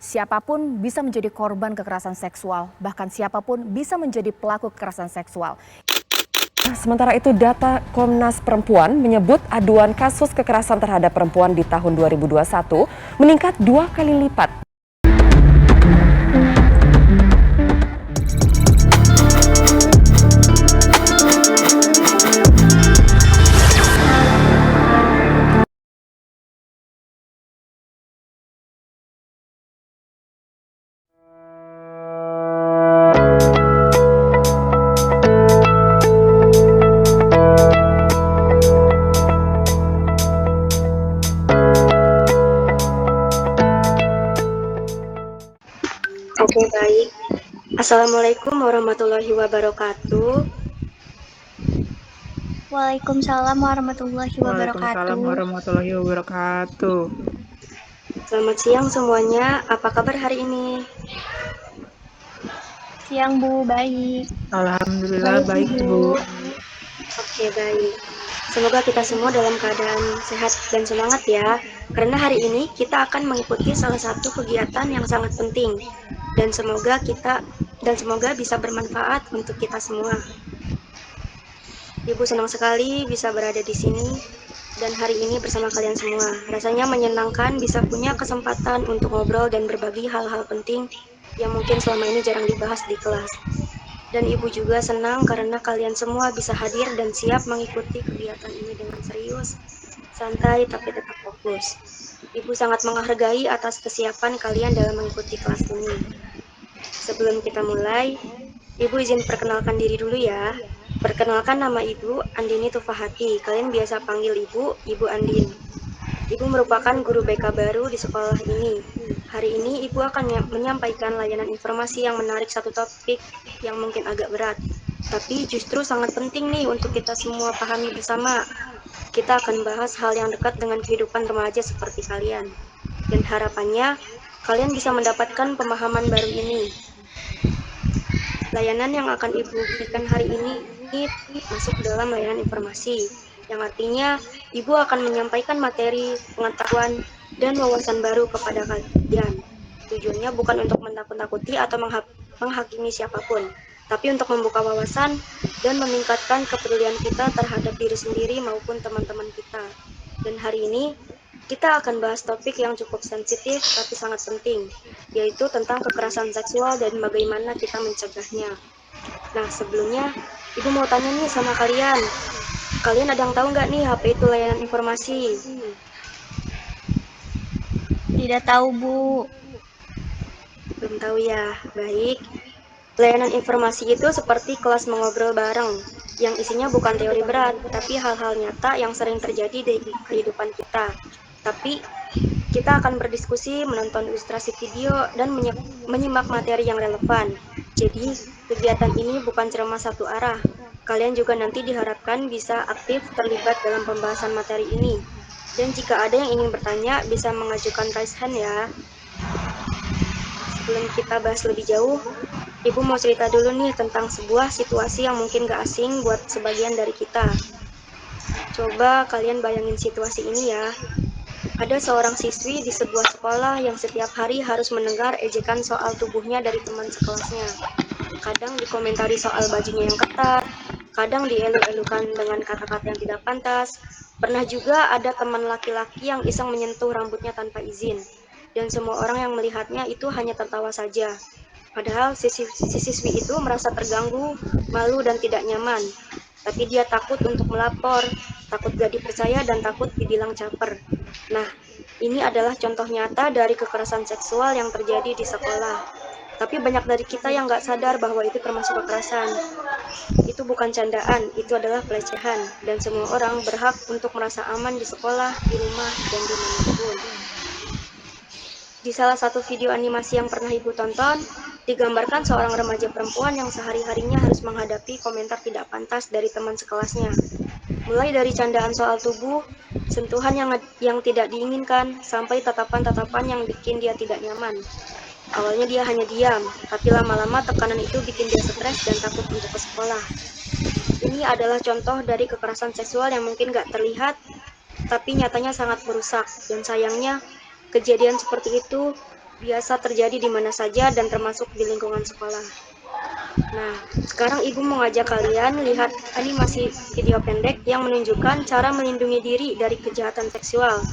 Siapapun bisa menjadi korban kekerasan seksual, bahkan siapapun bisa menjadi pelaku kekerasan seksual. Sementara itu, data Komnas Perempuan menyebut aduan kasus kekerasan terhadap perempuan di tahun 2021 meningkat 2 kali lipat. Oke, baik. Assalamualaikum warahmatullahi wabarakatuh. Waalaikumsalam warahmatullahi Waalaikumsalam wabarakatuh. warahmatullahi wabarakatuh. Selamat siang semuanya. Apa kabar hari ini? Siang Bu, baik. Alhamdulillah baik Bu. Bu. Oke, baik. Semoga kita semua dalam keadaan sehat dan semangat ya. Karena hari ini kita akan mengikuti salah satu kegiatan yang sangat penting dan semoga bisa bermanfaat untuk kita semua. Ibu senang sekali bisa berada di sini dan hari ini bersama kalian semua. Rasanya menyenangkan bisa punya kesempatan untuk ngobrol dan berbagi hal-hal penting yang mungkin selama ini jarang dibahas di kelas. Dan ibu juga senang karena kalian semua bisa hadir dan siap mengikuti kegiatan ini dengan serius, santai tapi tetap fokus. Ibu sangat menghargai atas kesiapan kalian dalam mengikuti kelas ini. Sebelum kita mulai, Ibu izin perkenalkan diri dulu ya. Perkenalkan, nama Ibu Andini Tufahati. Kalian biasa panggil Ibu Andin. Ibu merupakan guru BK baru di sekolah ini. Hari ini Ibu akan menyampaikan layanan informasi yang menarik, satu topik yang mungkin agak berat. Tapi justru sangat penting nih untuk kita semua pahami bersama. Kita akan bahas hal yang dekat dengan kehidupan remaja seperti kalian. Dan harapannya, kalian bisa mendapatkan pemahaman baru ini. Layanan yang akan Ibu berikan hari ini masuk dalam layanan informasi, yang artinya Ibu akan menyampaikan materi, pengetahuan, dan wawasan baru kepada kalian. Tujuannya bukan untuk menakut-nakuti atau menghakimi siapapun, tapi untuk membuka wawasan dan meningkatkan kepedulian kita terhadap diri sendiri maupun teman-teman kita. Dan hari ini kita akan bahas topik yang cukup sensitif tapi sangat penting, yaitu tentang kekerasan seksual dan bagaimana kita mencegahnya. Nah, sebelumnya, Ibu mau tanya nih sama kalian. Kalian ada yang tahu nggak nih HP itu layanan informasi? Tidak tahu Bu. Belum tahu ya? Baik. Layanan informasi itu seperti kelas mengobrol bareng, yang isinya bukan teori berat, tapi hal-hal nyata yang sering terjadi di kehidupan kita. Tapi kita akan berdiskusi, menonton ilustrasi video, dan menyimak materi yang relevan. Jadi, kegiatan ini bukan ceramah satu arah. Kalian juga nanti diharapkan bisa aktif terlibat dalam pembahasan materi ini. Dan jika ada yang ingin bertanya, bisa mengajukan raise hand ya. Sebelum kita bahas lebih jauh, Ibu mau cerita dulu nih tentang sebuah situasi yang mungkin gak asing buat sebagian dari kita. Coba kalian bayangin situasi ini ya. Ada seorang siswi di sebuah sekolah yang setiap hari harus mendengar ejekan soal tubuhnya dari teman sekelasnya. Kadang dikomentari soal bajunya yang ketat, kadang dielu-elukan dengan kata-kata yang tidak pantas. Pernah juga ada teman laki-laki yang iseng menyentuh rambutnya tanpa izin. Dan semua orang yang melihatnya itu hanya tertawa saja. Padahal si siswi itu merasa terganggu, malu dan tidak nyaman. Tapi dia takut untuk melapor, takut gak dipercaya dan takut dibilang caper. Nah, ini adalah contoh nyata dari kekerasan seksual yang terjadi di sekolah. Tapi banyak dari kita yang gak sadar bahwa itu termasuk kekerasan. Itu bukan candaan, itu adalah pelecehan. Dan semua orang berhak untuk merasa aman di sekolah, di rumah, dan dimanapun. Di salah satu video animasi yang pernah Ibu tonton, digambarkan seorang remaja perempuan yang sehari-harinya harus menghadapi komentar tidak pantas dari teman sekelasnya. Mulai dari candaan soal tubuh, sentuhan yang tidak diinginkan, sampai tatapan-tatapan yang bikin dia tidak nyaman. Awalnya dia hanya diam, tapi lama-lama tekanan itu bikin dia stres dan takut untuk ke sekolah. Ini adalah contoh dari kekerasan seksual yang mungkin gak terlihat, tapi nyatanya sangat merusak. Dan sayangnya, kejadian seperti itu biasa terjadi di mana saja dan termasuk di lingkungan sekolah. Nah, sekarang Ibu mau ngajak kalian lihat animasi video pendek yang menunjukkan cara melindungi diri dari kejahatan seksual.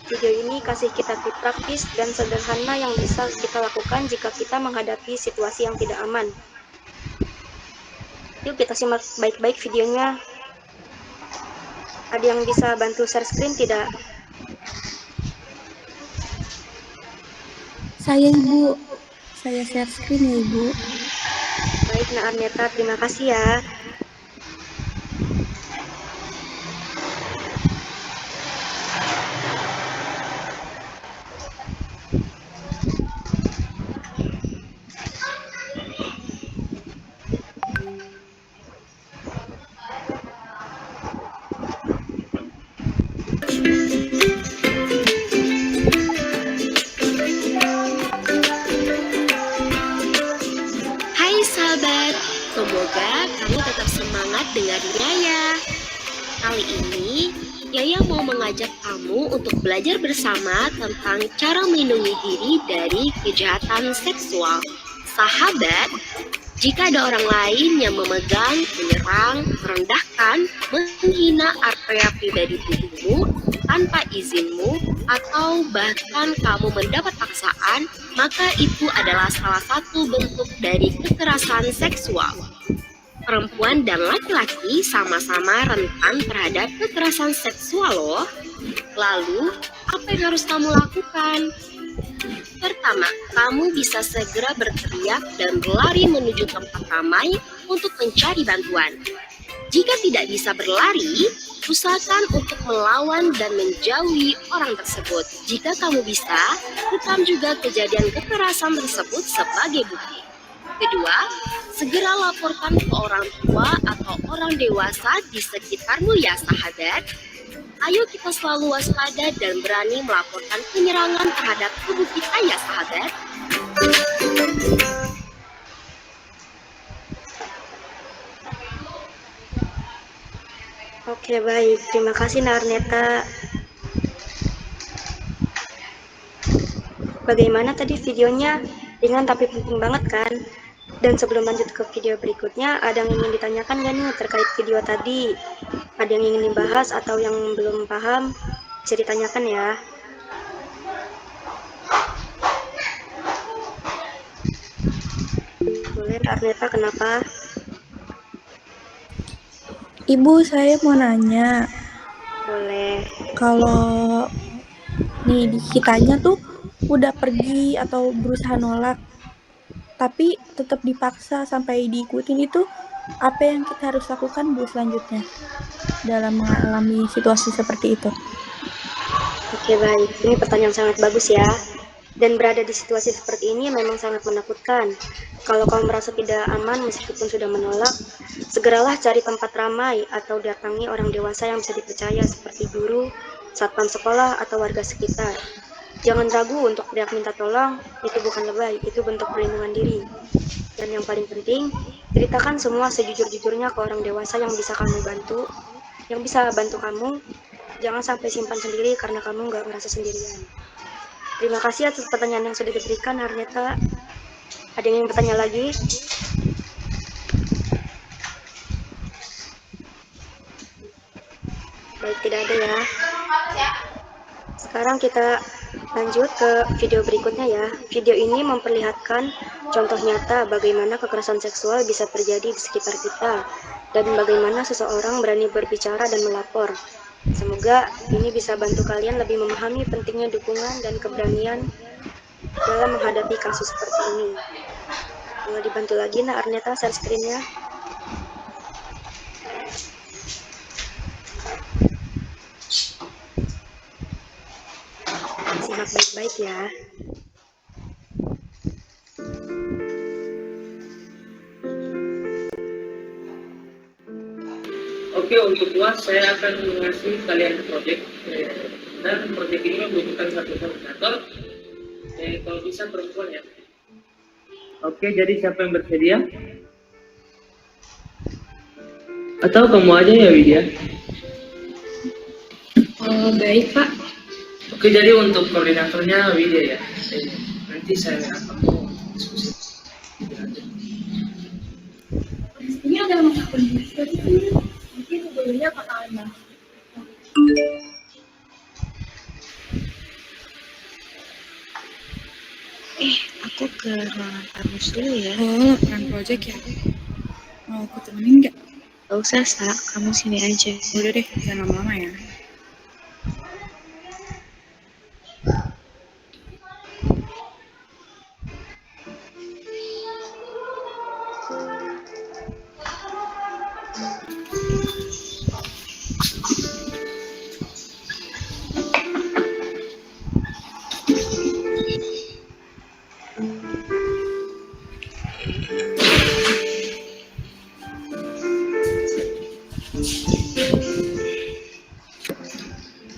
Video ini kasih kita tips praktis dan sederhana yang bisa kita lakukan jika kita menghadapi situasi yang tidak aman. Yuk kita simak baik-baik videonya. Ada yang bisa bantu share screen tidak? Saya Ibu. Saya share screen ya Ibu. Baik, Nak Arneta, terima kasih ya. Hai sahabat, semoga kamu tetap semangat dengarnya ya. Kali ini, Yaya mau mengajak kamu untuk belajar bersama tentang cara melindungi diri dari kejahatan seksual. Sahabat, jika ada orang lain yang memegang, menyerang, merendahkan, menghina area pribadi tubuhmu tanpa izinmu, atau bahkan kamu mendapat paksaan, maka itu adalah salah satu bentuk dari kekerasan seksual. Perempuan dan laki-laki sama-sama rentan terhadap kekerasan seksual loh. Lalu, apa yang harus kamu lakukan? Pertama, kamu bisa segera berteriak dan berlari menuju tempat ramai untuk mencari bantuan. Jika tidak bisa berlari, usahakan untuk melawan dan menjauhi orang tersebut. Jika kamu bisa, rekam juga kejadian kekerasan tersebut sebagai bukti. Kedua, segera laporkan ke orang tua atau orang dewasa di sekitarmu ya sahabat. Ayo kita selalu waspada dan berani melaporkan penyerangan terhadap tubuh kita ya sahabat. Oke, baik. Terima kasih, Nak Arneta. Bagaimana tadi videonya? Ringan tapi penting banget kan? Dan sebelum lanjut ke video berikutnya, ada yang ingin ditanyakan nggak nih terkait video tadi? Ada yang ingin dibahas atau yang belum paham? Bisa ditanyakan ya. Boleh, Arneta, kenapa? Ibu, saya mau nanya, Boleh. kalau nih di kitanya tuh udah pergi atau berusaha nolak, tapi tetap dipaksa sampai diikutin itu, apa yang kita harus lakukan Bu selanjutnya dalam mengalami situasi seperti itu? Oke, baik. Ini pertanyaan sangat bagus ya. Dan berada di situasi seperti ini memang sangat menakutkan. Kalau kamu merasa tidak aman meskipun sudah menolak, segeralah cari tempat ramai atau datangi orang dewasa yang bisa dipercaya seperti guru, satpam sekolah, atau warga sekitar. Jangan ragu untuk teriak minta tolong, itu bukan lebay, itu bentuk perlindungan diri. Dan yang paling penting, ceritakan semua sejujur-jujurnya ke orang dewasa yang bisa kamu bantu, yang bisa bantu kamu. Jangan sampai simpan sendiri karena kamu nggak merasa sendirian. Terima kasih atas pertanyaan yang sudah diberikan, Arneta. Ada yang ingin bertanya lagi? Baik, tidak ada ya. Sekarang kita lanjut ke video berikutnya ya. Video ini memperlihatkan contoh nyata bagaimana kekerasan seksual bisa terjadi di sekitar kita dan bagaimana seseorang berani berbicara dan melapor. Semoga ini bisa bantu kalian lebih memahami pentingnya dukungan dan keberanian dalam menghadapi kasus seperti ini. Boleh dibantu lagi, Nak Arneta, share screen-nya. Simak baik-baik ya. Oke, untuk UAS saya akan mengasih kalian proyek dan proyek ini membutuhkan satu koordinator, kalau bisa perempuan ya. Oke, jadi siapa yang bersedia? Atau kamu aja ya Widya? Baik Pak. Oke, jadi untuk koordinatornya Widya ya. Nanti saya akan mau diskusi. Ini ada masa kondisi nanti sebelumnya bakalan bahas. Aku ke ruangan kamus dulu ya. Oh, laporan project ya? Mau aku temenin nggak? Gak usah, Sa. Kamu sini aja. Udah deh, jangan lama-lama ya.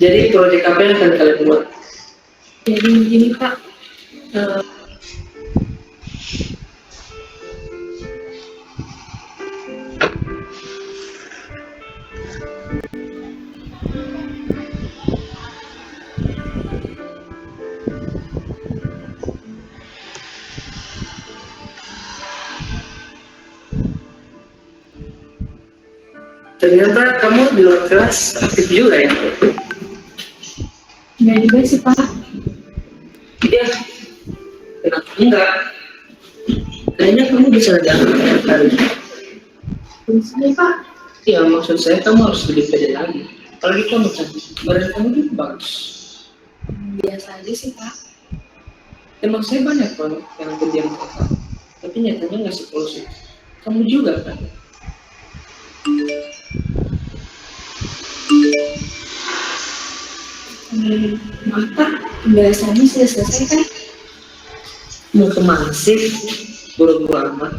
Jadi proyek apa yang akan kalian buat? Jadi begini Pak, Ternyata kamu di luar kelas aktif juga ya? nggak juga sih Pak. Iya. Kenapa enggak? Kayaknya kamu bisa jalan kali. Ini Pak, Iya, maksud saya kamu harus lebih pede lagi. Apalagi kamu cantik, badan kamu juga bagus. biasa aja sih Pak. Emang saya banyak banget yang pendiam kakak, tapi nyatanya nggak sepuluh. Kamu juga kan? Maaf Pak, pembahasannya sudah selesai kan? Mau kemana sih? Buru-buru amat.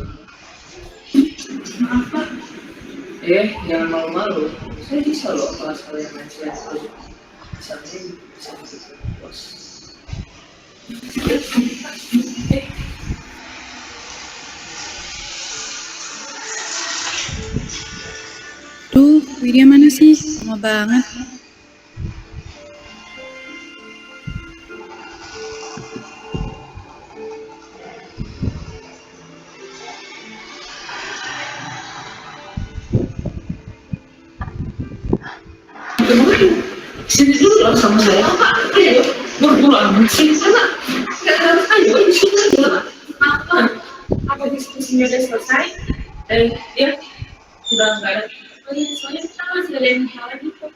Maaf Pak. Jangan malu-malu. Saya bisa loh kelas kalian main saya terus. Misalnya bisa ikut bos. Duh, Widya mana sih? Lama banget. Sini dulu lah sama saya. Ayo, buru-buru amat sih. Sana. Ayo, sini dulu. Apa diskusinya udah selesai? Ya, sudah nggak ada. Oh iya, soalnya kita masih ada yang hal lagi kok.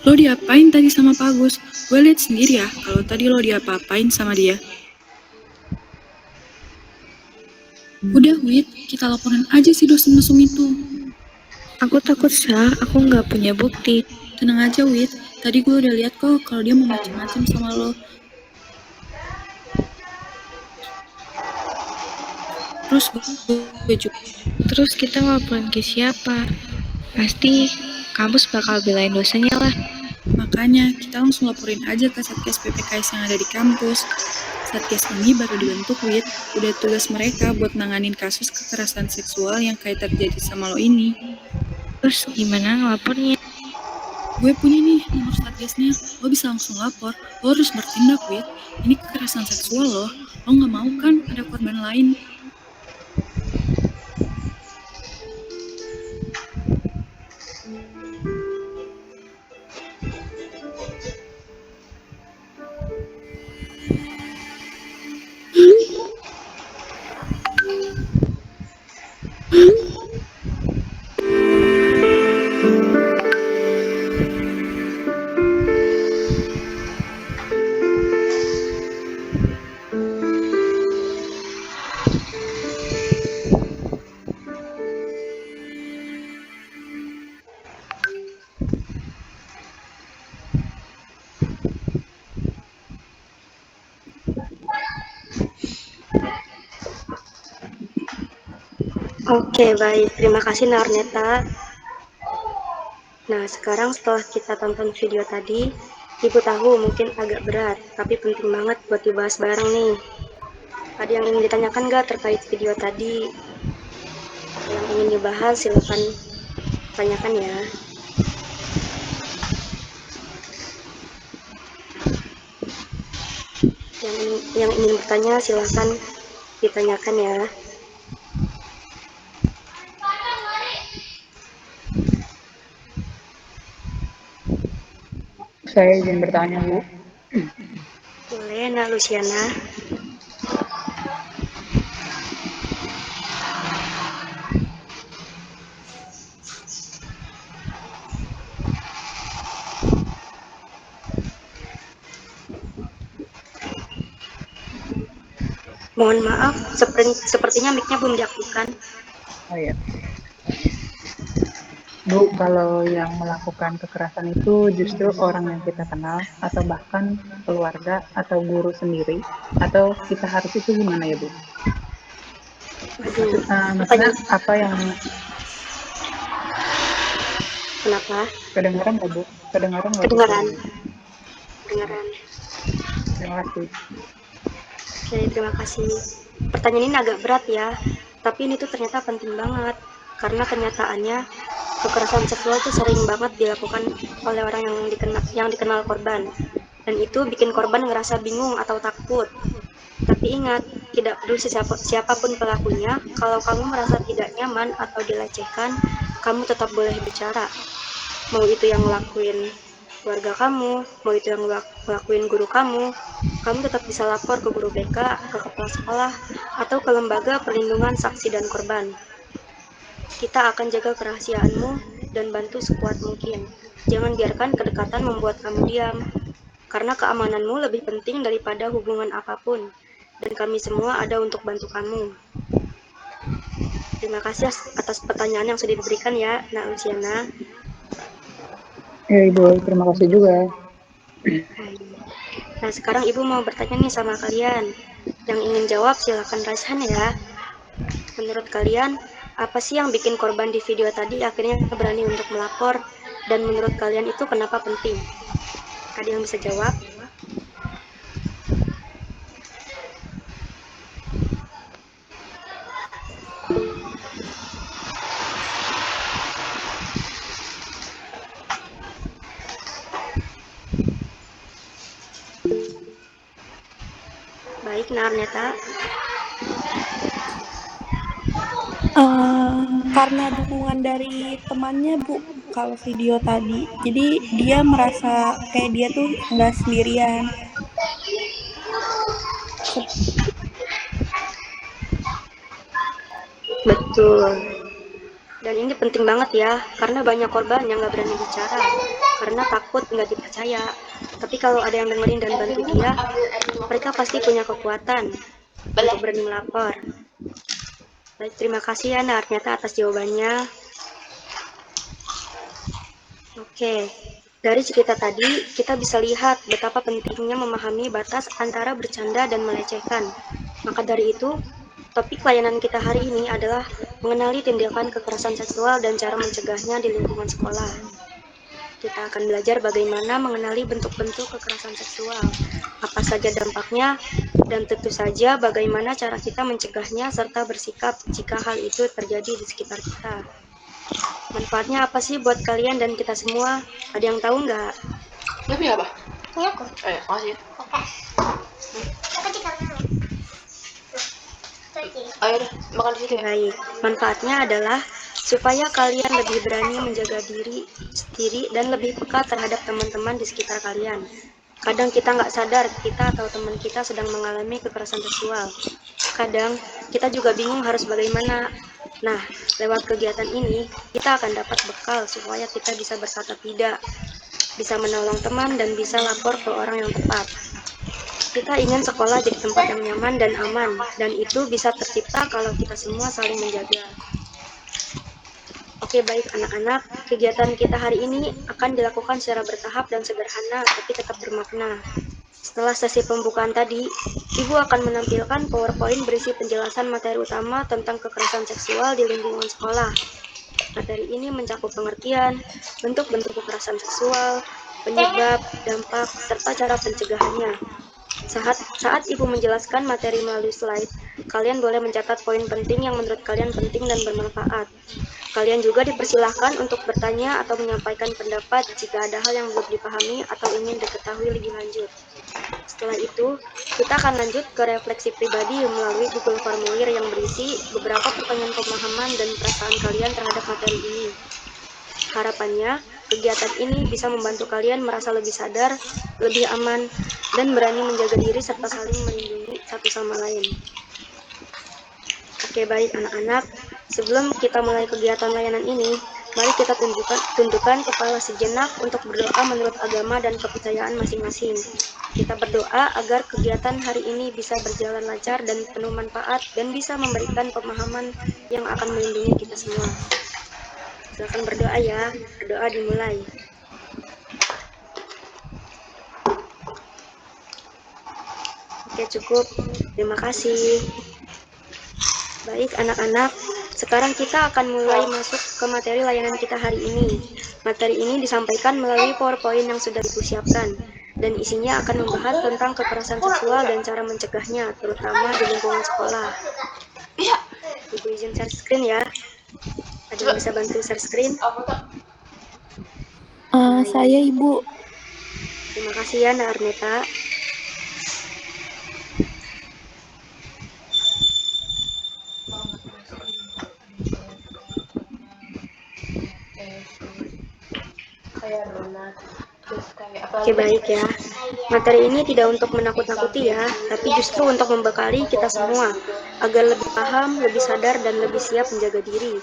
Lo diapain tadi sama Pak Agus? Gue liat sendiri ya, kalau tadi lo diapa-apain sama dia. Udah, Wid, kita laporan aja si dosen mesum itu. Aku takut, Sa. Aku nggak punya bukti. Tenang aja, Wid. Tadi gue udah lihat kok kalau dia mau macem-macem sama lo. Terus gue juga. Terus kita laporan ke siapa? Pasti kampus bakal belain dosennya lah. Makanya kita langsung laporin aja ke Satgas PPKS yang ada di kampus. Satgas ini baru dibentuk, Wid. Udah tugas mereka buat nanganin kasus kekerasan seksual yang kayak terjadi sama lo ini. Terus gimana ngelapornya? Gue punya nih nomor Satgasnya. Lo bisa langsung lapor. Lo harus bertindak, Wid. Ini kekerasan seksual lo. Lo nggak mau kan ada korban lain? Oke, baik. Terima kasih Narneta. Nah, sekarang setelah kita tonton video tadi, Ibu tahu mungkin agak berat, tapi penting banget buat dibahas bareng nih. Ada yang ingin ditanyakan nggak terkait video tadi? Atau yang ingin dibahas silakan tanyakan ya. Yang ingin bertanya silakan ditanyakan ya. Saya izin bertanya, Bu. Boleh, Nak Luciana. Mohon maaf, sepertinya mic-nya belum diaktifkan. Oh iya. Bu, kalau yang melakukan kekerasan itu justru orang yang kita kenal, atau bahkan keluarga atau guru sendiri, atau kita harus itu gimana ya, Bu? Aduh, Maksudnya apa yang kenapa? kedengaran nggak, Bu? Kedengaran nggak? Kedengaran. Terima kasih. Oke, terima kasih. Pertanyaan ini agak berat ya, tapi ini tuh ternyata penting banget. Karena kenyataannya, kekerasan seksual itu sering banget dilakukan oleh orang yang dikenal korban. Dan itu bikin korban ngerasa bingung atau takut. Tapi ingat, tidak peduli siapapun pelakunya, kalau kamu merasa tidak nyaman atau dilecehkan, kamu tetap boleh bicara. Mau itu yang ngelakuin keluarga kamu, mau itu yang ngelakuin guru kamu tetap bisa lapor ke guru BK, ke kepala sekolah, atau ke lembaga perlindungan saksi dan korban. Kita akan jaga kerahasiaanmu dan bantu sekuat mungkin. Jangan biarkan kedekatan membuat kamu diam, karena keamananmu lebih penting daripada hubungan apapun. Dan kami semua ada untuk bantu kamu. Terima kasih atas pertanyaan yang sudah diberikan ya, Nak Luciana. Ya, Ibu, terima kasih juga. Nah, sekarang Ibu mau bertanya nih sama kalian. Yang ingin jawab silakan raise hand ya. Menurut kalian, apa sih yang bikin korban di video tadi akhirnya berani untuk melapor? Dan menurut kalian itu kenapa penting? Ada yang bisa jawab? Baik, Narneta. Karena dukungan dari temannya, Bu, kalau video tadi. Jadi dia merasa kayak dia tuh nggak sendirian. Betul. Dan ini penting banget ya, karena banyak korban yang nggak berani bicara, karena takut nggak dipercaya. Tapi kalau ada yang dengerin dan bantu dia, mereka pasti punya kekuatan untuk berani melapor. Baik, terima kasih ya Narnyata atas jawabannya. Oke, dari cerita tadi kita bisa lihat betapa pentingnya memahami batas antara bercanda dan melecehkan. Maka dari itu, topik layanan kita hari ini adalah mengenali tindakan kekerasan seksual dan cara mencegahnya di lingkungan sekolah. Kita akan belajar bagaimana mengenali bentuk-bentuk kekerasan seksual, apa saja dampaknya, dan tentu saja bagaimana cara kita mencegahnya serta bersikap jika hal itu terjadi di sekitar kita. Manfaatnya apa sih buat kalian dan kita semua? Ada yang tahu nggak? Lebih apa? Punya aku. Makasih. Ayo deh, makan di situ ya. Baik, manfaatnya adalah supaya kalian lebih berani menjaga diri sendiri dan lebih peka terhadap teman-teman di sekitar kalian. Kadang kita nggak sadar kita atau teman kita sedang mengalami kekerasan seksual. Kadang kita juga bingung harus bagaimana. Nah, lewat kegiatan ini, kita akan dapat bekal supaya kita bisa berkata tidak, bisa menolong teman, dan bisa lapor ke orang yang tepat. Kita ingin sekolah jadi tempat yang nyaman dan aman, dan itu bisa tercipta kalau kita semua saling menjaga. Oke, baik anak-anak, kegiatan kita hari ini akan dilakukan secara bertahap dan sederhana, tapi tetap bermakna. Setelah sesi pembukaan tadi, Ibu akan menampilkan PowerPoint berisi penjelasan materi utama tentang kekerasan seksual di lingkungan sekolah. Materi ini mencakup pengertian, bentuk-bentuk kekerasan seksual, penyebab, dampak, serta cara pencegahannya. Saat Ibu menjelaskan materi melalui slide, kalian boleh mencatat poin penting yang menurut kalian penting dan bermanfaat. Kalian juga dipersilahkan untuk bertanya atau menyampaikan pendapat jika ada hal yang belum dipahami atau ingin diketahui lebih lanjut. Setelah itu, kita akan lanjut ke refleksi pribadi melalui Google Formulir yang berisi beberapa pertanyaan pemahaman dan perasaan kalian terhadap materi ini. Harapannya, kegiatan ini bisa membantu kalian merasa lebih sadar, lebih aman, dan berani menjaga diri serta saling melindungi satu sama lain. Oke, baik anak-anak. Sebelum kita mulai kegiatan layanan ini, mari kita tundukkan kepala sejenak untuk berdoa menurut agama dan kepercayaan masing-masing. Kita berdoa agar kegiatan hari ini bisa berjalan lancar dan penuh manfaat dan bisa memberikan pemahaman yang akan melindungi kita semua. Silakan berdoa ya. Berdoa dimulai. Oke, cukup. Terima kasih. Baik anak-anak, sekarang kita akan mulai masuk ke materi layanan kita hari ini. Materi ini disampaikan melalui PowerPoint yang sudah Ibu siapkan, dan isinya akan membahas tentang kekerasan seksual dan cara mencegahnya, terutama di lingkungan sekolah. Ibu izin share screen ya. Ada yang bisa bantu share screen? Saya Ibu. Terima kasih ya, Nak Arneta. Oke, baik ya. Materi ini tidak untuk menakut-nakuti ya, tapi justru untuk membekali kita semua agar lebih paham, lebih sadar, dan lebih siap menjaga diri.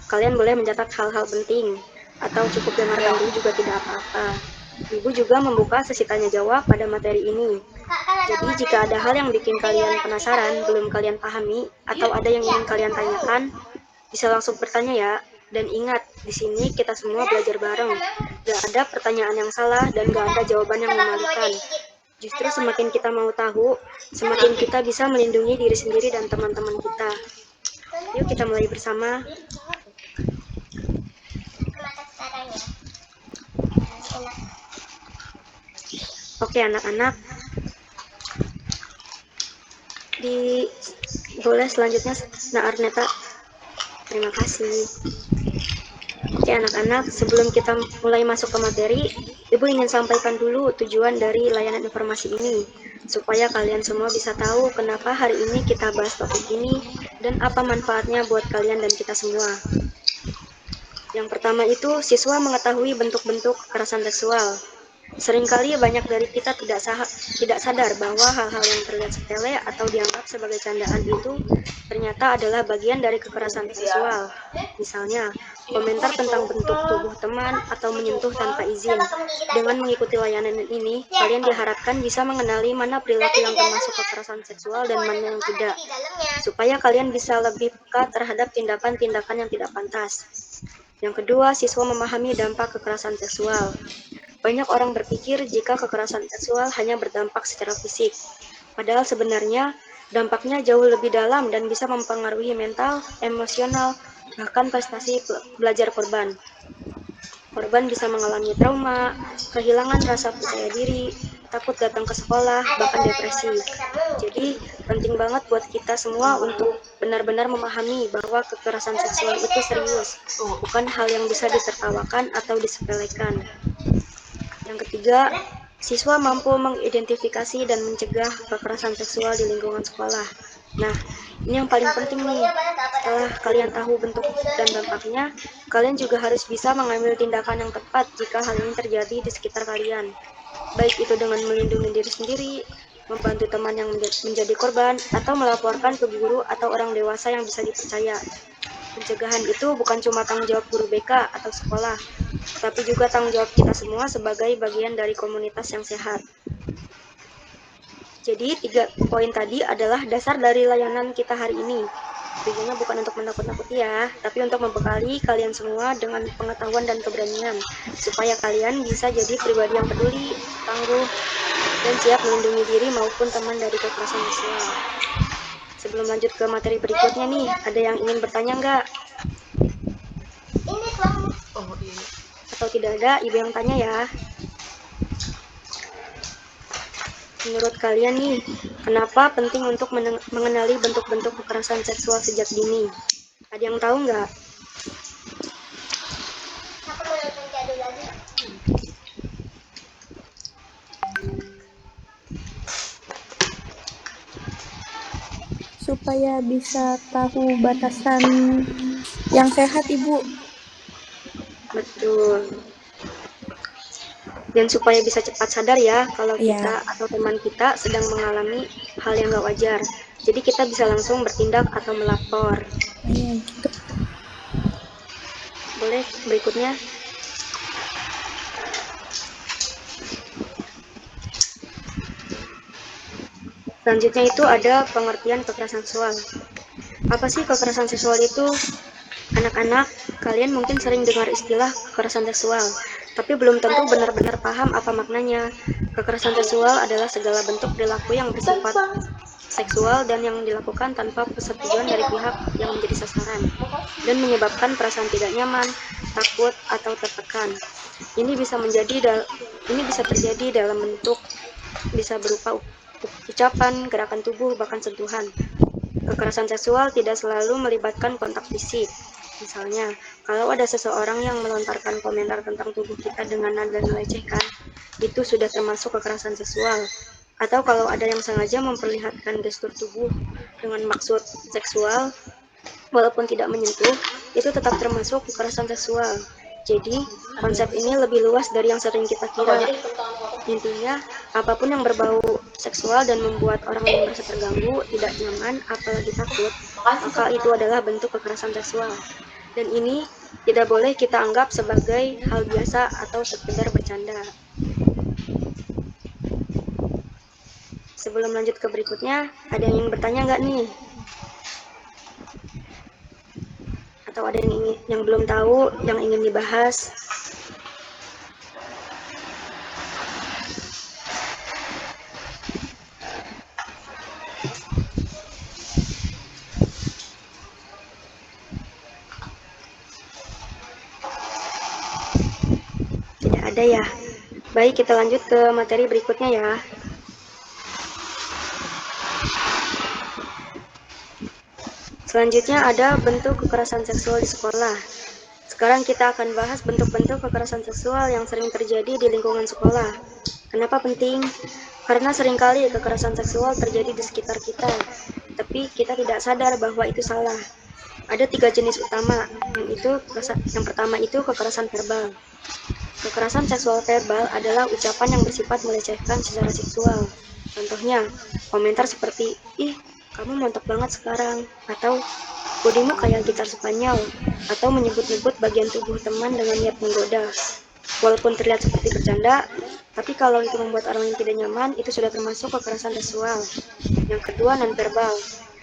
Kalian boleh mencatat hal-hal penting, atau cukup dengarkan dulu juga tidak apa-apa. Ibu juga membuka sesi tanya jawab pada materi ini. Jadi jika ada hal yang bikin kalian penasaran, belum kalian pahami, atau ada yang ingin kalian tanyakan, bisa langsung bertanya ya. Dan ingat, di sini kita semua belajar bareng. Gak ada pertanyaan yang salah dan gak ada jawaban yang memalukan. Justru semakin kita mau tahu, semakin kita bisa melindungi diri sendiri dan teman-teman kita. Yuk kita mulai bersama. Oke anak-anak, boleh selanjutnya Nak Arneta. Terima kasih. Oke anak-anak, sebelum kita mulai masuk ke materi, Ibu ingin sampaikan dulu tujuan dari layanan informasi ini, supaya kalian semua bisa tahu kenapa hari ini kita bahas topik ini, dan apa manfaatnya buat kalian dan kita semua. Yang pertama itu, siswa mengetahui bentuk-bentuk kekerasan seksual. Seringkali banyak dari kita tidak sadar bahwa hal-hal yang terlihat sepele atau dianggap sebagai candaan itu ternyata adalah bagian dari kekerasan seksual. Misalnya, komentar tentang bentuk tubuh teman atau menyentuh tanpa izin. Dengan mengikuti layanan ini, kalian diharapkan bisa mengenali mana perilaku yang termasuk kekerasan seksual dan mana yang tidak, supaya kalian bisa lebih peka terhadap tindakan-tindakan yang tidak pantas. Yang kedua, siswa memahami dampak kekerasan seksual. Banyak orang berpikir jika kekerasan seksual hanya berdampak secara fisik, padahal sebenarnya dampaknya jauh lebih dalam dan bisa mempengaruhi mental, emosional, bahkan prestasi belajar korban. Korban bisa mengalami trauma, kehilangan rasa percaya diri, takut datang ke sekolah, bahkan depresi. Jadi, penting banget buat kita semua untuk benar-benar memahami bahwa kekerasan seksual itu serius, bukan hal yang bisa ditertawakan atau disepelekan. Yang ketiga, siswa mampu mengidentifikasi dan mencegah kekerasan seksual di lingkungan sekolah. Nah, ini yang paling penting nih. Setelah kalian tahu bentuk dan dampaknya, kalian juga harus bisa mengambil tindakan yang tepat jika hal ini terjadi di sekitar kalian. Baik itu dengan melindungi diri sendiri, membantu teman yang menjadi korban, atau melaporkan ke guru atau orang dewasa yang bisa dipercaya. Pencegahan itu bukan cuma tanggung jawab guru BK atau sekolah, tapi juga tanggung jawab kita semua sebagai bagian dari komunitas yang sehat. Jadi 3 poin tadi adalah dasar dari layanan kita hari ini. Tujuannya bukan untuk menakut-nakuti ya, tapi untuk membekali kalian semua dengan pengetahuan dan keberanian, supaya kalian bisa jadi pribadi yang peduli, tangguh, dan siap melindungi diri maupun teman dari kekerasan seksual. Sebelum lanjut ke materi berikutnya nih, ada yang ingin bertanya nggak? Atau tidak ada, Ibu yang tanya ya. Menurut kalian nih, kenapa penting untuk mengenali bentuk-bentuk kekerasan seksual sejak dini? Ada yang tahu nggak? Supaya bisa tahu batasan yang sehat, Ibu. Betul. Dan supaya bisa cepat sadar ya kalau Iya. kita atau teman kita sedang mengalami hal yang nggak wajar. Jadi kita bisa langsung bertindak atau melapor. Iya, gitu. Boleh berikutnya? Selanjutnya itu ada pengertian kekerasan seksual. Apa sih kekerasan seksual itu? Anak-anak, kalian mungkin sering dengar istilah kekerasan seksual, tapi belum tentu benar-benar paham apa maknanya. Kekerasan seksual adalah segala bentuk perilaku yang bersifat seksual dan yang dilakukan tanpa persetujuan dari pihak yang menjadi sasaran dan menyebabkan perasaan tidak nyaman, takut, atau tertekan. Ini bisa terjadi dalam bentuk bisa berupa ucapan, gerakan tubuh, bahkan sentuhan. Kekerasan seksual tidak selalu melibatkan kontak fisik. Misalnya, kalau ada seseorang yang melontarkan komentar tentang tubuh kita dengan nada melecehkan, itu sudah termasuk kekerasan seksual. Atau kalau ada yang sengaja memperlihatkan gestur tubuh dengan maksud seksual, walaupun tidak menyentuh, itu tetap termasuk kekerasan seksual. Jadi, konsep ini lebih luas dari yang sering kita kira. Intinya, apapun yang berbau seksual dan membuat orang lain merasa terganggu, tidak nyaman, apalagi takut, maka itu adalah bentuk kekerasan seksual. Dan ini tidak boleh kita anggap sebagai hal biasa atau sekedar bercanda. Sebelum lanjut ke berikutnya, ada yang ingin bertanya nggak nih? Atau ada yang belum tahu, yang ingin dibahas? Tidak ada ya? Baik, kita lanjut ke materi berikutnya ya. Selanjutnya ada bentuk kekerasan seksual di sekolah. Sekarang kita akan bahas bentuk-bentuk kekerasan seksual yang sering terjadi di lingkungan sekolah. Kenapa penting? Karena seringkali kekerasan seksual terjadi di sekitar kita, tapi kita tidak sadar bahwa itu salah. Ada 3 jenis utama, yang pertama itu kekerasan verbal. Kekerasan seksual verbal adalah ucapan yang bersifat melecehkan secara seksual. Contohnya, komentar seperti, "Ih, kamu mantap banget sekarang," atau "Bodimu kayak gitar Spanyol," atau menyebut-nyebut bagian tubuh teman dengan niat menggoda. Walaupun terlihat seperti bercanda, tapi kalau itu membuat orang lain tidak nyaman, itu sudah termasuk kekerasan seksual. Yang kedua, nonverbal.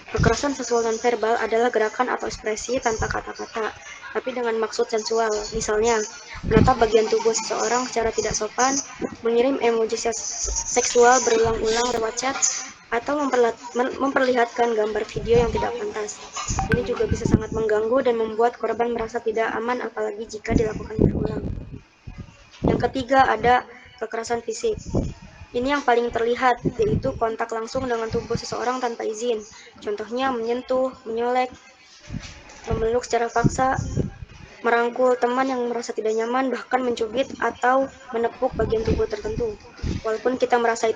Kekerasan seksual nonverbal adalah gerakan atau ekspresi tanpa kata-kata, tapi dengan maksud sensual. Misalnya, menatap bagian tubuh seseorang secara tidak sopan, mengirim emoji seksual berulang-ulang lewat chat, atau memperlihatkan gambar video yang tidak pantas. Ini juga bisa sangat mengganggu dan membuat korban merasa tidak aman, apalagi jika dilakukan berulang. Yang ketiga ada kekerasan fisik. Ini yang paling terlihat, yaitu kontak langsung dengan tubuh seseorang tanpa izin. Contohnya menyentuh, menyolek, memeluk secara paksa, merangkul teman yang merasa tidak nyaman, bahkan mencubit atau menepuk bagian tubuh tertentu. Walaupun kita merasa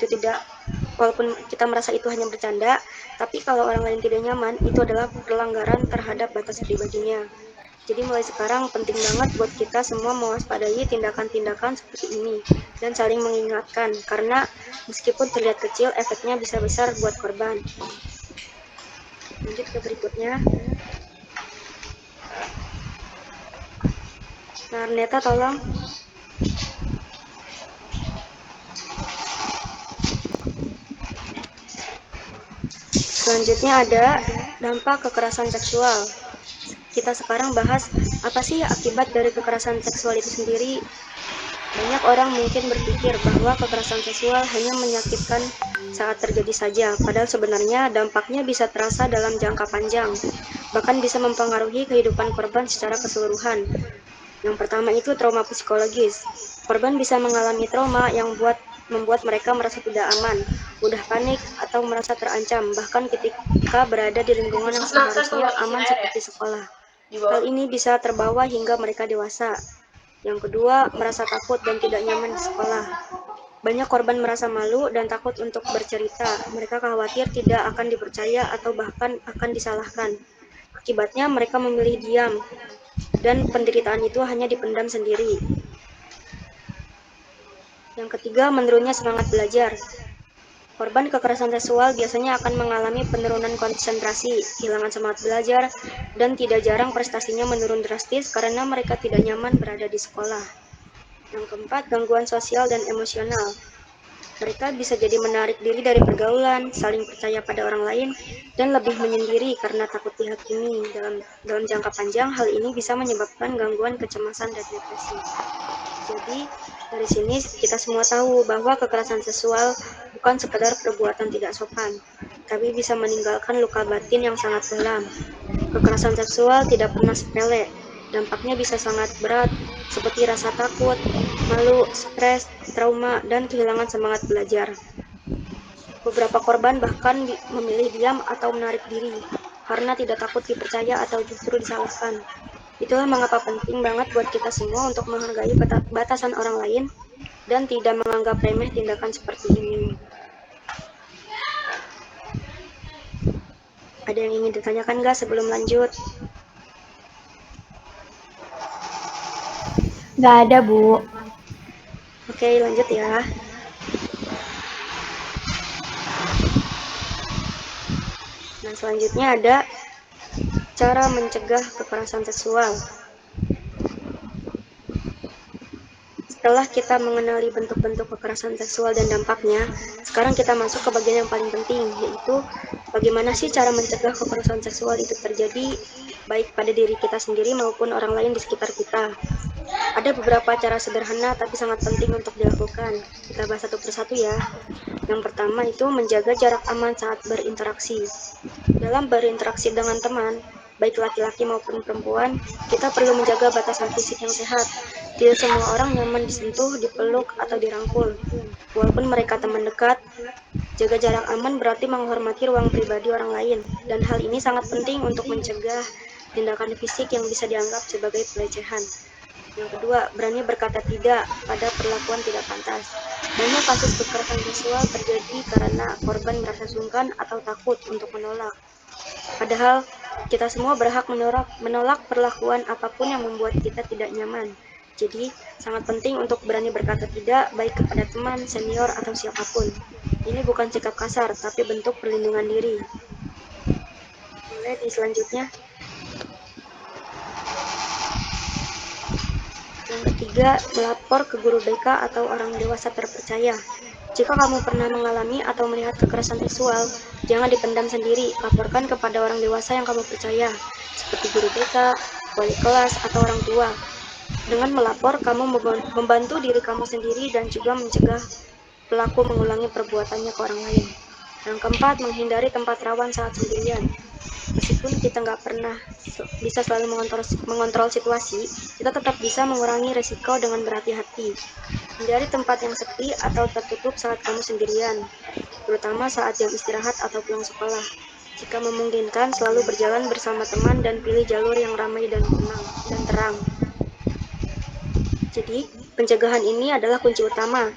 itu hanya bercanda, tapi kalau orang lain tidak nyaman, itu adalah pelanggaran terhadap batas pribadinya. Jadi mulai sekarang penting banget buat kita semua mewaspadai tindakan-tindakan seperti ini dan saling mengingatkan, karena meskipun terlihat kecil, efeknya bisa besar buat korban. Lanjut ke berikutnya. Nah, Arneta tolong. Selanjutnya ada dampak kekerasan seksual. Kita sekarang bahas apa sih akibat dari kekerasan seksual itu sendiri. Banyak orang mungkin berpikir bahwa kekerasan seksual hanya menyakitkan saat terjadi saja, padahal sebenarnya dampaknya bisa terasa dalam jangka panjang, bahkan bisa mempengaruhi kehidupan korban secara keseluruhan. Yang pertama itu trauma psikologis. Korban bisa mengalami trauma yang membuat mereka merasa tidak aman, mudah panik, atau merasa terancam, bahkan ketika berada di lingkungan yang seharusnya aman seperti sekolah. Hal ini bisa terbawa hingga mereka dewasa. Yang kedua, merasa takut dan tidak nyaman di sekolah. Banyak korban merasa malu dan takut untuk bercerita. Mereka khawatir tidak akan dipercaya atau bahkan akan disalahkan. Akibatnya mereka memilih diam, dan penderitaan itu hanya dipendam sendiri. Yang ketiga, menurunnya semangat belajar. Korban kekerasan seksual biasanya akan mengalami penurunan konsentrasi, kehilangan semangat belajar, dan tidak jarang prestasinya menurun drastis karena mereka tidak nyaman berada di sekolah. Yang keempat, gangguan sosial dan emosional. Mereka bisa jadi menarik diri dari pergaulan, saling percaya pada orang lain, dan lebih menyendiri karena takut dihakimi. Dalam jangka panjang, hal ini bisa menyebabkan gangguan kecemasan dan depresi. Jadi, dari sini kita semua tahu bahwa kekerasan seksual bukan sekedar perbuatan tidak sopan, tapi bisa meninggalkan luka batin yang sangat dalam. Kekerasan seksual tidak pernah sepele, dampaknya bisa sangat berat, seperti rasa takut, malu, stres, trauma, dan kehilangan semangat belajar. Beberapa korban bahkan memilih diam atau menarik diri, karena tidak takut dipercaya atau justru disalahkan. Itulah mengapa penting banget buat kita semua untuk menghargai batasan orang lain dan tidak menganggap remeh tindakan seperti ini. Ada yang ingin ditanyakan nggak sebelum lanjut? Nggak ada, Bu. Oke, lanjut ya. Nah, selanjutnya ada cara mencegah kekerasan seksual. Setelah kita mengenali bentuk-bentuk kekerasan seksual dan dampaknya, sekarang kita masuk ke bagian yang paling penting, yaitu bagaimana sih cara mencegah kekerasan seksual itu terjadi, baik pada diri kita sendiri maupun orang lain di sekitar kita. Ada beberapa cara sederhana tapi sangat penting untuk dilakukan. Kita bahas satu persatu ya. Yang pertama itu menjaga jarak aman saat berinteraksi. Dalam berinteraksi dengan teman, baik laki-laki maupun perempuan, kita perlu menjaga batasan fisik yang sehat. Tidak semua orang nyaman disentuh, dipeluk, atau dirangkul. Walaupun mereka teman dekat, jaga jarak aman berarti menghormati ruang pribadi orang lain. Dan hal ini sangat penting untuk mencegah tindakan fisik yang bisa dianggap sebagai pelecehan. Yang kedua, berani berkata tidak pada perlakuan tidak pantas. Banyak kasus kekerasan seksual terjadi karena korban merasa sungkan atau takut untuk menolak. Padahal, kita semua berhak menolak perlakuan apapun yang membuat kita tidak nyaman. Jadi, sangat penting untuk berani berkata tidak, baik kepada teman, senior, atau siapapun. Ini bukan sikap kasar, tapi bentuk perlindungan diri. Boleh di selanjutnya. Yang ketiga, melapor ke guru BK atau orang dewasa terpercaya. Jika kamu pernah mengalami atau melihat kekerasan seksual, jangan dipendam sendiri, laporkan kepada orang dewasa yang kamu percaya, seperti guru BK, wali kelas, atau orang tua. Dengan melapor, kamu membantu diri kamu sendiri dan juga mencegah pelaku mengulangi perbuatannya ke orang lain. Yang keempat, menghindari tempat rawan saat sendirian. Meskipun kita nggak pernah bisa selalu mengontrol situasi, kita tetap bisa mengurangi resiko dengan berhati-hati. Hindari tempat yang sepi atau tertutup saat kamu sendirian, terutama saat jam istirahat atau pulang sekolah. Jika memungkinkan, selalu berjalan bersama teman dan pilih jalur yang ramai dan tenang dan terang. Jadi, pencegahan ini adalah kunci utama,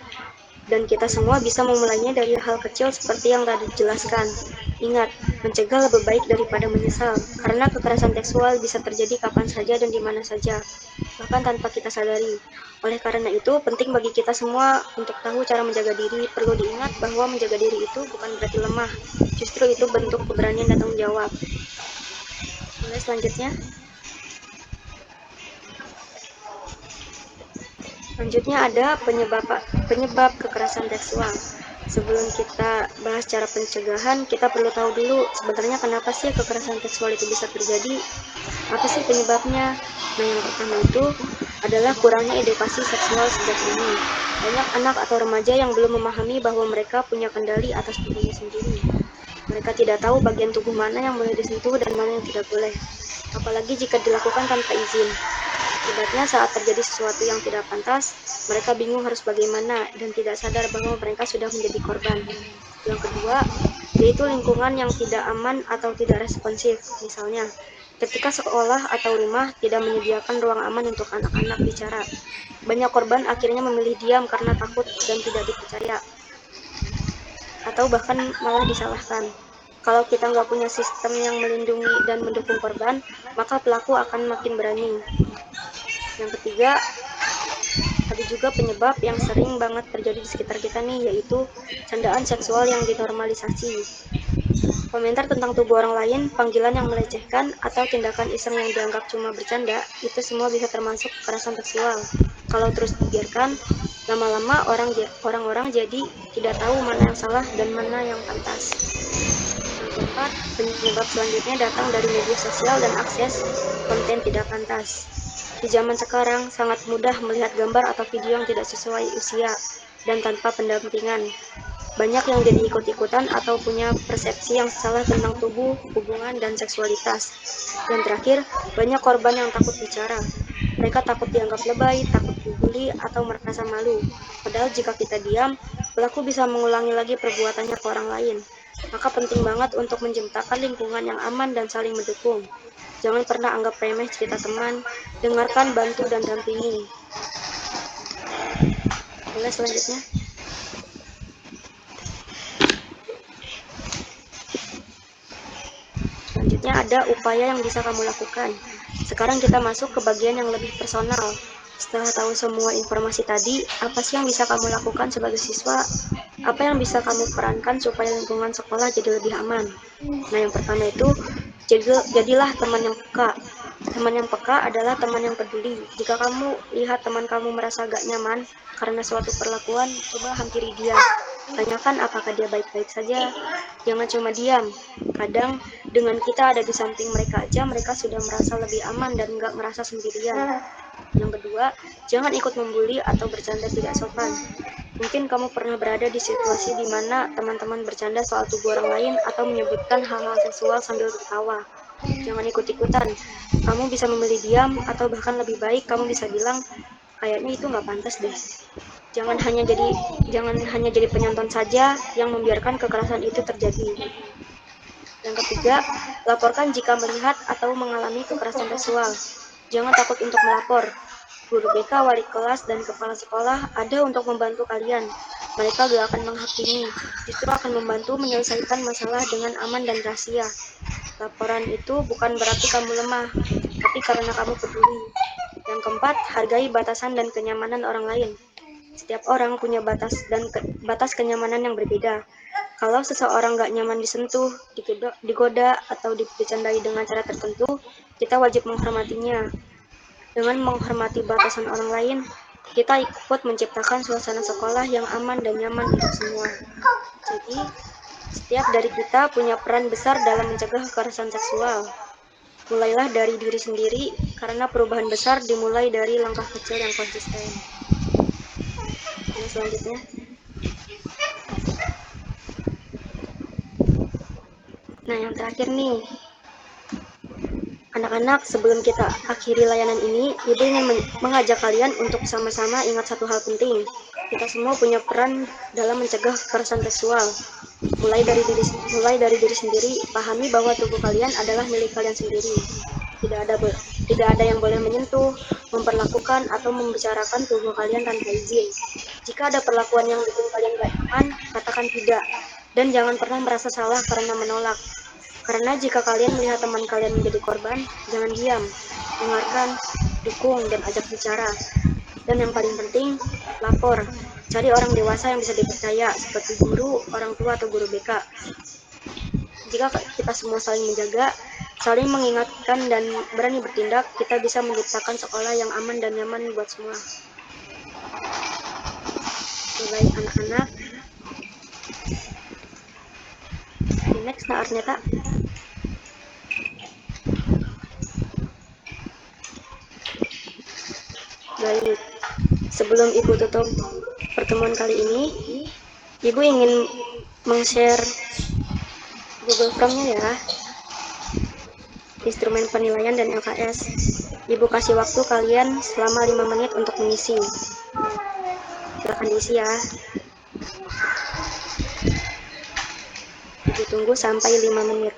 dan kita semua bisa memulainya dari hal kecil seperti yang tadi dijelaskan. Ingat, mencegah lebih baik daripada menyesal, karena kekerasan seksual bisa terjadi kapan saja dan di mana saja, bahkan tanpa kita sadari. Oleh karena itu, penting bagi kita semua untuk tahu cara menjaga diri. Perlu diingat bahwa menjaga diri itu bukan berarti lemah, justru itu bentuk keberanian dan tanggung jawab. Mulai selanjutnya. Selanjutnya ada penyebab kekerasan seksual. Sebelum kita bahas cara pencegahan, kita perlu tahu dulu sebenarnya kenapa sih kekerasan seksual itu bisa terjadi, apa sih penyebabnya. Nah, yang pertama itu adalah kurangnya edukasi seksual sejak dini. Banyak anak atau remaja yang belum memahami bahwa mereka punya kendali atas tubuhnya sendiri. Mereka tidak tahu bagian tubuh mana yang boleh disentuh dan mana yang tidak boleh, apalagi jika dilakukan tanpa izin. Akibatnya saat terjadi sesuatu yang tidak pantas, mereka bingung harus bagaimana dan tidak sadar bahwa mereka sudah menjadi korban. Yang kedua, yaitu lingkungan yang tidak aman atau tidak responsif. Misalnya, ketika sekolah atau rumah tidak menyediakan ruang aman untuk anak-anak bicara. Banyak korban akhirnya memilih diam karena takut dan tidak dipercaya, atau bahkan malah disalahkan. Kalau kita nggak punya sistem yang melindungi dan mendukung korban, maka pelaku akan makin berani. Yang ketiga, ada juga penyebab yang sering banget terjadi di sekitar kita nih, yaitu candaan seksual yang dinormalisasi. Komentar tentang tubuh orang lain, panggilan yang melecehkan, atau tindakan iseng yang dianggap cuma bercanda, itu semua bisa termasuk kekerasan seksual. Kalau terus dibiarkan, lama-lama orang-orang jadi tidak tahu mana yang salah dan mana yang pantas. Yang keempat, penyebab selanjutnya datang dari media sosial dan akses konten tidak pantas. Di zaman sekarang, sangat mudah melihat gambar atau video yang tidak sesuai usia dan tanpa pendampingan. Banyak yang jadi ikut-ikutan atau punya persepsi yang salah tentang tubuh, hubungan, dan seksualitas. Dan terakhir, banyak korban yang takut bicara. Mereka takut dianggap lebay, takut dibully, atau merasa malu. Padahal jika kita diam, pelaku bisa mengulangi lagi perbuatannya ke orang lain. Maka penting banget untuk menciptakan lingkungan yang aman dan saling mendukung. Jangan pernah anggap remeh cerita teman, dengarkan, bantu, dan dampingi. Boleh selanjutnya? Selanjutnya ada upaya yang bisa kamu lakukan. Sekarang kita masuk ke bagian yang lebih personal. Setelah tahu semua informasi tadi, apa sih yang bisa kamu lakukan sebagai siswa? Apa yang bisa kamu perankan supaya lingkungan sekolah jadi lebih aman? Nah, yang pertama itu, jadilah teman yang peka. Teman yang peka adalah teman yang peduli. Jika kamu lihat teman kamu merasa gak nyaman karena suatu perlakuan, coba hampiri dia. Tanyakan apakah dia baik-baik saja. Jangan cuma diam. Kadang dengan kita ada di samping mereka aja, mereka sudah merasa lebih aman dan gak merasa sendirian. Yang kedua, jangan ikut membuli atau bercanda tidak sopan. Mungkin kamu pernah berada di situasi di mana teman-teman bercanda soal tubuh orang lain atau menyebutkan hal-hal seksual sambil tertawa. Jangan ikut-ikutan. Kamu bisa memilih diam atau bahkan lebih baik kamu bisa bilang, kayaknya itu nggak pantas deh. Jangan hanya jadi penonton saja yang membiarkan kekerasan itu terjadi. Yang ketiga, laporkan jika melihat atau mengalami kekerasan seksual. Jangan takut untuk melapor. Guru BK, wali kelas, dan kepala sekolah ada untuk membantu kalian. Mereka gak akan menghakimi, justru akan membantu menyelesaikan masalah dengan aman dan rahasia. Laporan itu bukan berarti kamu lemah, tapi karena kamu peduli. Yang keempat, hargai batasan dan kenyamanan orang lain. Setiap orang punya batas kenyamanan yang berbeda. Kalau seseorang gak nyaman disentuh, digoda, atau dicandai dengan cara tertentu, kita wajib menghormatinya. Dengan menghormati batasan orang lain, kita ikut menciptakan suasana sekolah yang aman dan nyaman untuk semua. Jadi, setiap dari kita punya peran besar dalam mencegah kekerasan seksual. Mulailah dari diri sendiri, karena perubahan besar dimulai dari langkah kecil yang konsisten. Ini selanjutnya. Nah, yang terakhir nih. Anak-anak, sebelum kita akhiri layanan ini, Ibu ingin mengajak kalian untuk sama-sama ingat satu hal penting. Kita semua punya peran dalam mencegah kekerasan seksual. Mulai dari diri sendiri, pahami bahwa tubuh kalian adalah milik kalian sendiri. Tidak ada yang boleh menyentuh, memperlakukan, atau membicarakan tubuh kalian tanpa izin. Jika ada perlakuan yang bikin kalian gak nyaman, katakan tidak. Dan jangan pernah merasa salah karena menolak. Karena jika kalian melihat teman kalian menjadi korban, jangan diam, dengarkan, dukung, dan ajak bicara. Dan yang paling penting, lapor. Cari orang dewasa yang bisa dipercaya, seperti guru, orang tua, atau guru BK. Jika kita semua saling menjaga, saling mengingatkan, dan berani bertindak, kita bisa menciptakan sekolah yang aman dan nyaman buat semua. Baik anak-anak. Next, Nak Arneta. Baik, sebelum Ibu tutup pertemuan kali ini, Ibu ingin meng-share Google Form-nya ya, instrumen penilaian dan LKS. Ibu kasih waktu kalian selama 5 menit untuk mengisi. Silakan diisi ya. Ibu tunggu sampai 5 menit.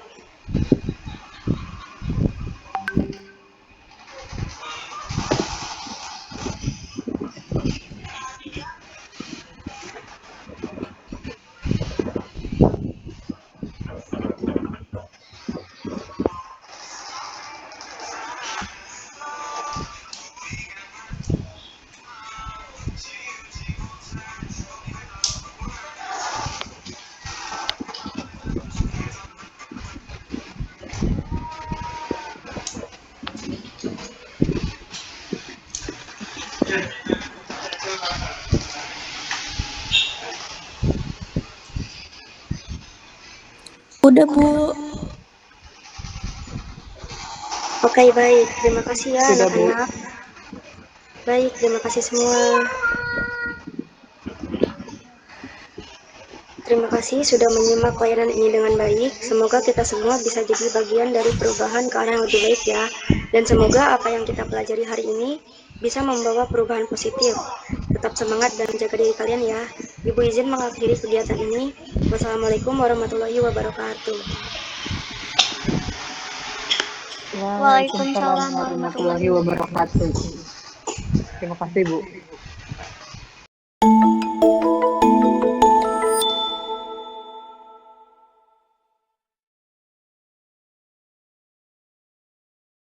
Udah, Bu. Oke, baik. Terima kasih ya Sudah, Bu. anak-anak. Baik, terima kasih semua. Terima kasih sudah menyimak layanan ini dengan baik. Semoga kita semua bisa jadi bagian dari perubahan ke arah yang lebih baik ya. Dan semoga apa yang kita pelajari hari ini bisa membawa perubahan positif. Tetap semangat dan jaga diri kalian ya. Ibu izin mengakhiri kegiatan ini. Wassalamualaikum warahmatullahi wabarakatuh. Waalaikumsalam warahmatullahi wabarakatuh. Terima kasih, Bu.